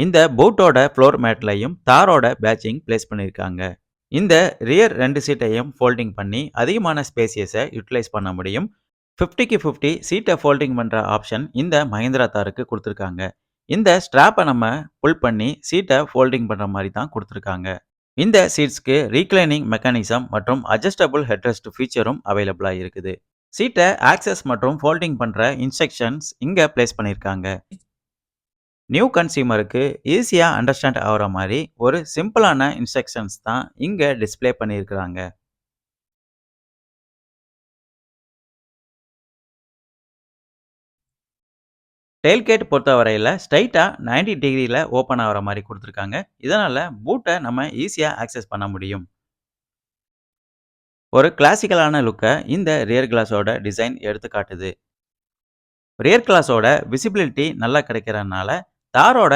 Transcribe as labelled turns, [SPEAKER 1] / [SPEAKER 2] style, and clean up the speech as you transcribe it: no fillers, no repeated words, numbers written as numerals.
[SPEAKER 1] இந்த பூட்டோட floor மேட்லையும் தாரோட patching place பண்ணியிருக்காங்க. இந்த ரியர் 2 சீட்டையும் ஃபோல்டிங் பண்ணி அதிகமான ஸ்பேசியஸை யூட்டிலைஸ் பண்ண முடியும். 50க்கு 50 சீட்டை ஃபோல்டிங் பண்ணுற ஆப்ஷன் இந்த மஹிந்திரா தாருக்கு கொடுத்துருக்காங்க. இந்த ஸ்ட்ராப்பை நம்ம புல் பண்ணி சீட்டை ஃபோல்டிங் பண்ணுற மாதிரி தான் கொடுத்துருக்காங்க. இந்த சீட்ஸ்க்கு ரீக்ளைனிங் மெக்கானிசம் மற்றும் அட்ஜஸ்டபிள் ஹெட்ரெஸ்ட் ஃபீச்சரும் அவைலபிளாக இருக்குது. சீட்டை ஆக்சஸ் மற்றும் ஃபோல்டிங் பண்ணுற இன்ஸ்ட்ரக்ஷன்ஸ் இங்கே பிளேஸ் பண்ணியிருக்காங்க. நியூ கன்சியூமருக்கு ஈஸியாக அண்டர்ஸ்டாண்ட் ஆகிற மாதிரி ஒரு சிம்பிளான இன்ஸ்ட்ரக்ஷன்ஸ் தான் இங்கே டிஸ்ப்ளே பண்ணியிருக்கிறாங்க. டெயில்கேட் பொறுத்தவரையில் ஸ்ட்ரைட்டாக 90 டிகிரியில் ஓப்பன் ஆகிற மாதிரி கொடுத்துருக்காங்க. இதனால் பூட்டை நம்ம ஈஸியாக ஆக்சஸ் பண்ண முடியும். ஒரு கிளாசிக்கலான லுக்கை இந்த ரியர் கிளாஸோட டிசைன் எடுத்து காட்டுது. ரியர் கிளாஸோட விசிபிலிட்டி நல்லா கிடைக்கிறதுனால தாரோட